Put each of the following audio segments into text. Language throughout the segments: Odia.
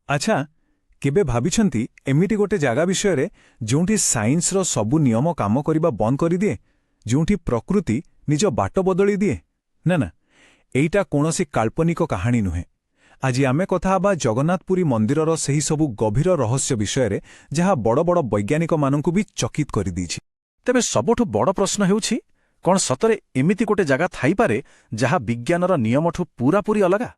ଆଚ୍ଛା, କେବେ ଭାବିଛନ୍ତି ଏମିତି ଗୋଟେ ଜାଗା ବିଷୟରେ ଯେଉଁଠି ସାଇନ୍ସର ସବୁ ନିୟମ କାମ କରିବା ବନ୍ଦ କରିଦିଏ, ଯେଉଁଠି ପ୍ରକୃତି ନିଜ ବାଟ ବଦଳି ଦିଏ? ନା ନା, ଏଇଟା କୌଣସି କାଳ୍ପନିକ କାହାଣୀ ନୁହେଁ। ଆଜି ଆମେ କଥା ହେବା ଜଗନ୍ନାଥପୁରୀ ମନ୍ଦିରର ସେହି ସବୁ ଗଭୀର ରହସ୍ୟ ବିଷୟରେ ଯାହା ବଡ଼ ବଡ଼ ବୈଜ୍ଞାନିକମାନଙ୍କୁ ବି ଚକିତ କରିଦେଇଛି। ତେବେ ସବୁଠୁ ବଡ଼ ପ୍ରଶ୍ନ ହେଉଛି, କ'ଣ ସତରେ ଏମିତି ଗୋଟେ ଜାଗା ଥାଇପାରେ ଯାହା ବିଜ୍ଞାନର ନିୟମଠୁ ପୂରାପୂରି ଅଲଗା?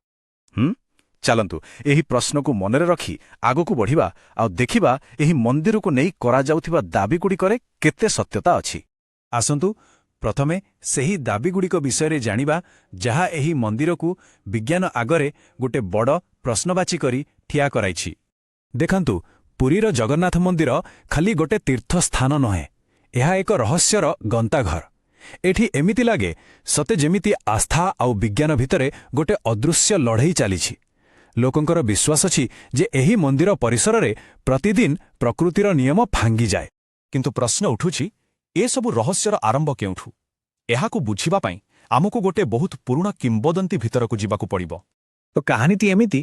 ଚାଲନ୍ତୁ ଏହି ପ୍ରଶ୍ନକୁ ମନରେ ରଖି ଆଗକୁ ବଢ଼ିବା ଆଉ ଦେଖିବା ଏହି ମନ୍ଦିରକୁ ନେଇ କରାଯାଉଥିବା ଦାବିଗୁଡ଼ିକରେ କେତେ ସତ୍ୟତା ଅଛି। ଆସନ୍ତୁ ପ୍ରଥମେ ସେହି ଦାବିଗୁଡ଼ିକ ବିଷୟରେ ଜାଣିବା ଯାହା ଏହି ମନ୍ଦିରକୁ ବିଜ୍ଞାନ ଆଗରେ ଗୋଟେ ବଡ଼ ପ୍ରଶ୍ନବାଚୀ କରି ଠିଆ କରାଇଛି। ଦେଖନ୍ତୁ, ପୁରୀର ଜଗନ୍ନାଥ ମନ୍ଦିର ଖାଲି ଗୋଟେ ତୀର୍ଥସ୍ଥାନ ନୁହେଁ, ଏହା ଏକ ରହସ୍ୟର ଗନ୍ତାଘର। ଏଠି ଏମିତି ଲାଗେ ସତେ ଯେମିତି ଆସ୍ଥା ଆଉ ବିଜ୍ଞାନ ଭିତରେ ଗୋଟେ ଅଦୃଶ୍ୟ ଲଢ଼େଇ ଚାଲିଛି। ଲୋକଙ୍କର ବିଶ୍ୱାସ ଅଛି ଯେ ଏହି ମନ୍ଦିର ପରିସରରେ ପ୍ରତିଦିନ ପ୍ରକୃତିର ନିୟମ ଭାଙ୍ଗିଯାଏ। କିନ୍ତୁ ପ୍ରଶ୍ନ ଉଠୁଛି, ଏସବୁ ରହସ୍ୟର ଆରମ୍ଭ କେଉଁଠୁ? ଏହାକୁ ବୁଝିବା ପାଇଁ ଆମକୁ ଗୋଟେ ବହୁତ ପୁରୁଣା କିମ୍ବଦନ୍ତୀ ଭିତରକୁ ଯିବାକୁ ପଡ଼ିବ। ତ କାହାଣୀଟି ଏମିତି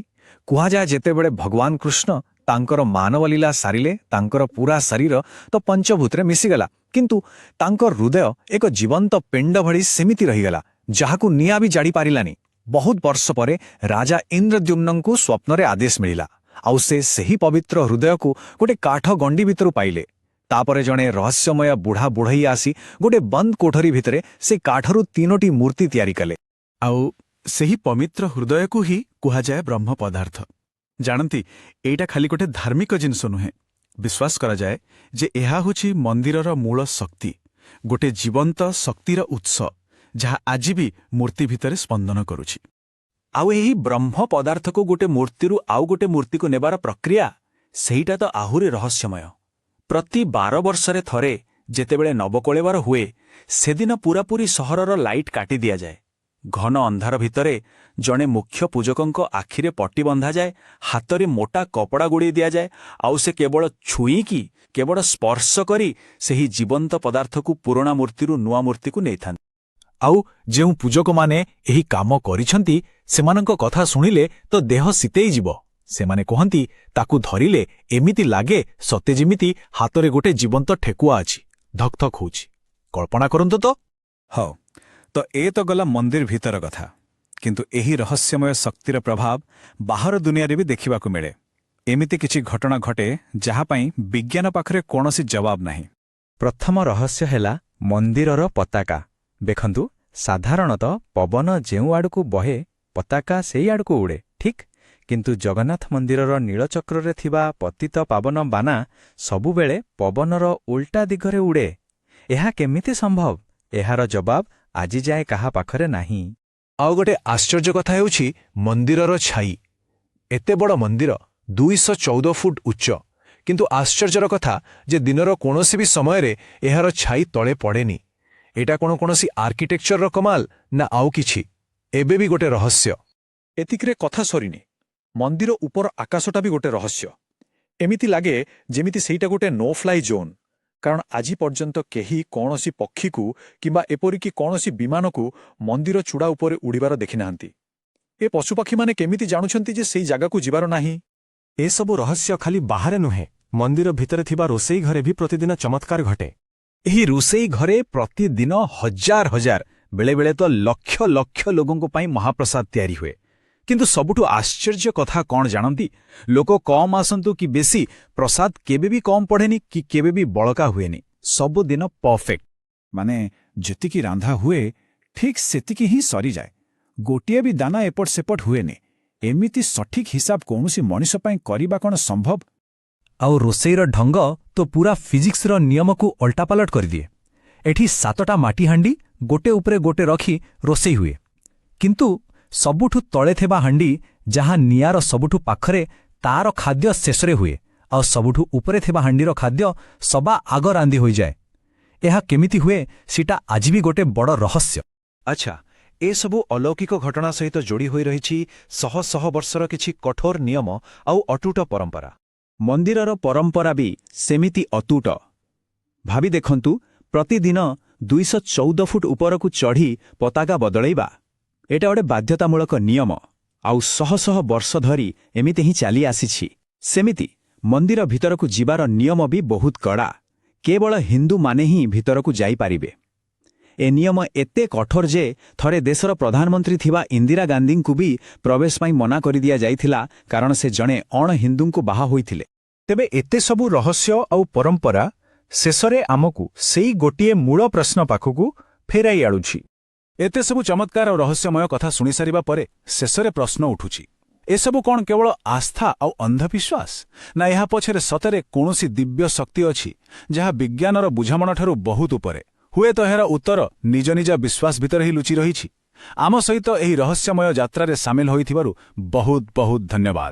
କୁହାଯାଏ, ଯେତେବେଳେ ଭଗବାନ କୃଷ୍ଣ ତାଙ୍କର ମାନବ ଲୀଳା ସାରିଲେ, ତାଙ୍କର ପୂରା ଶରୀର ତ ପଞ୍ଚଭୂତରେ ମିଶିଗଲା, କିନ୍ତୁ ତାଙ୍କ ହୃଦୟ ଏକ ଜୀବନ୍ତ ପେଣ୍ଡ ଭଳି ସେମିତି ରହିଗଲା, ଯାହାକୁ ନିଆଁ ବି ଜାଡ଼ି ପାରିଲାନି। ବହୁତ ବର୍ଷ ପରେ ରାଜା ଇନ୍ଦ୍ରଦ୍ୟୁମ୍ନଙ୍କୁ ସ୍ୱପ୍ନରେ ଆଦେଶ ମିଳିଲା, ଆଉ ସେ ସେହି ପବିତ୍ର ହୃଦୟକୁ ଗୋଟେ କାଠ ଗଣ୍ଡି ଭିତରୁ ପାଇଲେ। ତାପରେ ଜଣେ ରହସ୍ୟମୟ ବୁଢ଼ା ବୁଢ଼ୀ ଆସି ଗୋଟେ ବନ୍ଦ କୋଠରୀ ଭିତରେ ସେ କାଠରୁ 3ଟି ମୂର୍ତ୍ତି ତିଆରି କଲେ। ଆଉ ସେହି ପବିତ୍ର ହୃଦୟକୁ ହିଁ କୁହାଯାଏ ବ୍ରହ୍ମ ପଦାର୍ଥ। ଜାଣନ୍ତି, ଏଇଟା ଖାଲି ଗୋଟେ ଧାର୍ମିକ ଜିନିଷ ନୁହେଁ। ବିଶ୍ୱାସ କରାଯାଏ ଯେ ଏହା ହେଉଛି ମନ୍ଦିରର ମୂଳ ଶକ୍ତି, ଗୋଟେ ଜୀବନ୍ତ ଶକ୍ତିର ଉତ୍ସ, ଯାହା ଆଜି ବି ମୂର୍ତ୍ତି ଭିତରେ ସ୍ପନ୍ଦନ କରୁଛି। ଆଉ ଏହି ବ୍ରହ୍ମ ପଦାର୍ଥକୁ ଗୋଟେ ମୂର୍ତ୍ତିରୁ ଆଉ ଗୋଟେ ମୂର୍ତ୍ତିକୁ ନେବାର ପ୍ରକ୍ରିୟା, ସେଇଟା ତ ଆହୁରି ରହସ୍ୟମୟ। ପ୍ରତି 12 ବର୍ଷରେ ଥରେ ଯେତେବେଳେ ନବକଳେବର ହୁଏ, ସେଦିନ ପୂରାପୂରି ସହରର ଲାଇଟ୍ କାଟି ଦିଆଯାଏ। ଘନ ଅନ୍ଧାର ଭିତରେ ଜଣେ ମୁଖ୍ୟ ପୂଜକଙ୍କ ଆଖିରେ ପଟି ବନ୍ଧାଯାଏ, ହାତରେ ମୋଟା କପଡ଼ା ଗୁଡ଼େଇ ଦିଆଯାଏ, ଆଉ ସେ କେବଳ ଛୁଇଁକି, କେବଳ ସ୍ପର୍ଶ କରି ସେହି ଜୀବନ୍ତ ପଦାର୍ଥକୁ ପୁରୁଣା ମୂର୍ତ୍ତିରୁ ନୂଆ ମୂର୍ତ୍ତିକୁ ନେଇଥାନ୍ତି। ଆଉ ଯେଉଁ ପୂଜକମାନେ ଏହି କାମ କରିଛନ୍ତି, ସେମାନଙ୍କ କଥା ଶୁଣିଲେ ତ ଦେହ ଶୀତେଇଯିବ। ସେମାନେ କହନ୍ତି, ତାକୁ ଧରିଲେ ଏମିତି ଲାଗେ ସତେ ଯେମିତି ହାତରେ ଗୋଟେ ଜୀବନ୍ତ ଠେକୁଆ ଅଛି, ଧକ୍ ଧକ୍ ହେଉଛି। କଳ୍ପନା କରନ୍ତୁ ତ। ହଉ, ତ ଏ ତ ଗଲା ମନ୍ଦିର ଭିତର କଥା। କିନ୍ତୁ ଏହି ରହସ୍ୟମୟ ଶକ୍ତିର ପ୍ରଭାବ ବାହାର ଦୁନିଆରେ ବି ଦେଖିବାକୁ ମିଳେ। ଏମିତି କିଛି ଘଟଣା ଘଟେ ଯାହା ପାଇଁ ବିଜ୍ଞାନ ପାଖରେ କୌଣସି ଜବାବ ନାହିଁ। ପ୍ରଥମ ରହସ୍ୟ ହେଲା ମନ୍ଦିରର ପତାକା। ଦେଖନ୍ତୁ, ସାଧାରଣତଃ ପବନ ଯେଉଁ ଆଡ଼କୁ ବହେ, ପତାକା ସେଇ ଆଡ଼କୁ ଉଡ଼େ, ଠିକ୍? କିନ୍ତୁ ଜଗନ୍ନାଥ ମନ୍ଦିରର ନୀଳଚକ୍ରରେ ଥିବା ପତିତ ପାବନ ବାନା ସବୁବେଳେ ପବନର ଉଲ୍ଟା ଦିଗରେ ଉଡ଼େ। ଏହା କେମିତି ସମ୍ଭବ? ଏହାର ଜବାବ ଆଜିଯାଏ କାହା ପାଖରେ ନାହିଁ। ଆଉ ଗୋଟେ ଆଶ୍ଚର୍ଯ୍ୟ କଥା ହେଉଛି ମନ୍ଦିରର ଛାଇ। ଏତେ ବଡ଼ ମନ୍ଦିର, 214 ଫୁଟ ଉଚ୍ଚ, କିନ୍ତୁ ଆଶ୍ଚର୍ଯ୍ୟର କଥା ଯେ ଦିନର କୌଣସି ବି ସମୟରେ ଏହାର ଛାଇ ତଳେ ପଡ଼େନି। ଏଇଟା କୌଣସି ଆର୍କିଟେକ୍ଚରର କମାଲ ନା ଆଉ କିଛି? ଏବେ ବି ଗୋଟେ ରହସ୍ୟ। ଏତିକିରେ କଥା ସରିନି। ମନ୍ଦିର ଉପର ଆକାଶଟା ବି ଗୋଟେ ରହସ୍ୟ। ଏମିତି ଲାଗେ ଯେମିତି ସେଇଟା ଗୋଟେ ନୋ ଫ୍ଲାଇ ଜୋନ୍, କାରଣ ଆଜି ପର୍ଯ୍ୟନ୍ତ କେହି କୌଣସି ପକ୍ଷୀକୁ କିମ୍ବା ଏପରିକି କୌଣସି ବିମାନକୁ ମନ୍ଦିର ଚୂଡ଼ା ଉପରେ ଉଡ଼ିବାର ଦେଖିନାହାନ୍ତି। ଏ ପଶୁପକ୍ଷୀମାନେ କେମିତି ଜାଣୁଛନ୍ତି ଯେ ସେଇ ଜାଗାକୁ ଯିବାର ନାହିଁ? ଏସବୁ ରହସ୍ୟ ଖାଲି ବାହାରେ ନୁହେଁ, ମନ୍ଦିର ଭିତରେ ଥିବା ରୋଷେଇ ଘରେ ବି ପ୍ରତିଦିନ ଚମତ୍କାର ଘଟେ। ଏହି ରୋଷେଇ ଘରେ ପ୍ରତିଦିନ ହଜାର ହଜାର, ବେଳେବେଳେ ତ ଲକ୍ଷ ଲକ୍ଷ ଲୋକଙ୍କ ପାଇଁ ମହାପ୍ରସାଦ ତିଆରି ହୁଏ। କିନ୍ତୁ ସବୁଠୁ ଆଶ୍ଚର୍ଯ୍ୟ କଥା କ'ଣ ଜାଣନ୍ତି? ଲୋକ କମ୍ ଆସନ୍ତୁ କି ବେଶୀ, ପ୍ରସାଦ କେବେ ବି କମ୍ ପଡ଼େନି କି କେବେ ବି ବଳକା ହୁଏନି। ସବୁଦିନ ପରଫେକ୍ଟ। ମାନେ ଯେତିକି ରାନ୍ଧା ହୁଏ ଠିକ୍ ସେତିକି ହିଁ ସରିଯାଏ। ଗୋଟିଏ ବି ଦାନା ଏପଟ ସେପଟ ହୁଏନି। ଏମିତି ସଠିକ୍ ହିସାବ କୌଣସି ମଣିଷ ପାଇଁ କରିବା କ'ଣ ସମ୍ଭବ? ଆଉ ରୋଷେଇର ଢଙ୍ଗ ତ ପୁରା ଫିଜିକ୍ସର ନିୟମକୁ ଓଲଟାପାଲଟ କରିଦିଏ। ଏଠି 7ଟା ମାଟି ହାଣ୍ଡି ଗୋଟେ ଉପରେ ଗୋଟେ ରଖି ରୋଷେଇ ହୁଏ, କିନ୍ତୁ ସବୁଠୁ ତଳେ ଥିବା ହାଣ୍ଡି, ଯାହା ନିଆଁର ସବୁଠୁ ପାଖରେ, ତାର ଖାଦ୍ୟ ଶେଷରେ ହୁଏ, ଆଉ ସବୁଠୁ ଉପରେ ଥିବା ହାଣ୍ଡିର ଖାଦ୍ୟ ସବା ଆଗ ରାନ୍ଧି ହୋଇଯାଏ। ଏହା କେମିତି ହୁଏ, ସେଟା ଆଜି ବି ଗୋଟେ ବଡ଼ ରହସ୍ୟ। ଆଚ୍ଛା, ଏସବୁ ଅଲୌକିକ ଘଟଣା ସହିତ ଯୋଡ଼ି ହୋଇ ରହିଛି ଶହ ଶହ ବର୍ଷର କିଛି କଠୋର ନିୟମ ଆଉ ଅଟୁଟ ପରମ୍ପରା। ମନ୍ଦିରର ପରମ୍ପରା ବି ସେମିତି ଅତୁଟ। ଭାବି ଦେଖନ୍ତୁ, ପ୍ରତିଦିନ 214 ଫୁଟ ଉପରକୁ ଚଢ଼ି ପତାକା ବଦଳେଇବା, ଏଟା ଗୋଟେ ବାଧ୍ୟତାମୂଳକ ନିୟମ। ଆଉ ଶହ ଶହ ବର୍ଷ ଧରି ଏମିତି ହିଁ ଚାଲି ଆସିଛି। ସେମିତି ମନ୍ଦିର ଭିତରକୁ ଯିବାର ନିୟମ ବି ବହୁତ କଡ଼ା। କେବଳ ହିନ୍ଦୁମାନେ ହିଁ ଭିତରକୁ ଯାଇପାରିବେ। ଏ ନିୟମ ଏତେ କଠୋର ଯେ ଥରେ ଦେଶର ପ୍ରଧାନମନ୍ତ୍ରୀ ଥିବା ଇନ୍ଦିରା ଗାନ୍ଧୀଙ୍କୁ ବି ପ୍ରବେଶ ପାଇଁ ମନା କରିଦିଆଯାଇଥିଲା, କାରଣ ସେ ଜଣେ ଅଣ-ହିନ୍ଦୁଙ୍କୁ ବାହା ହୋଇଥିଲେ। ତେବେ ଏତେ ସବୁ ରହସ୍ୟ ଆଉ ପରମ୍ପରା ଶେଷରେ ଆମକୁ ସେଇ ଗୋଟିଏ ମୂଳ ପ୍ରଶ୍ନ ପାଖକୁ ଫେରାଇ ଆଣୁଛି। ଏତେ ସବୁ ଚମତ୍କାର ଆଉ ରହସ୍ୟମୟ କଥା ଶୁଣିସାରିବା ପରେ ଶେଷରେ ପ୍ରଶ୍ନ ଉଠୁଛି, ଏସବୁ କ'ଣ କେବଳ ଆସ୍ଥା ଆଉ ଅନ୍ଧବିଶ୍ୱାସ, ନା ଏହା ପଛରେ ସତରେ କୌଣସି ଦିବ୍ୟ ଶକ୍ତି ଅଛି ଯାହା ବିଜ୍ଞାନର ବୁଝାମଣାଠାରୁ ବହୁତ ଉପରେ? ହୁଏତ ଏହାର ଉତ୍ତର ନିଜ ନିଜ ବିଶ୍ୱାସ ଭିତରେ ହିଁ ଲୁଚି ରହିଛି। ଆମ ସହିତ ଏହି ରହସ୍ୟମୟ ଯାତ୍ରାରେ ସାମିଲ ହୋଇଥିବାରୁ ବହୁତ ବହୁତ ଧନ୍ୟବାଦ।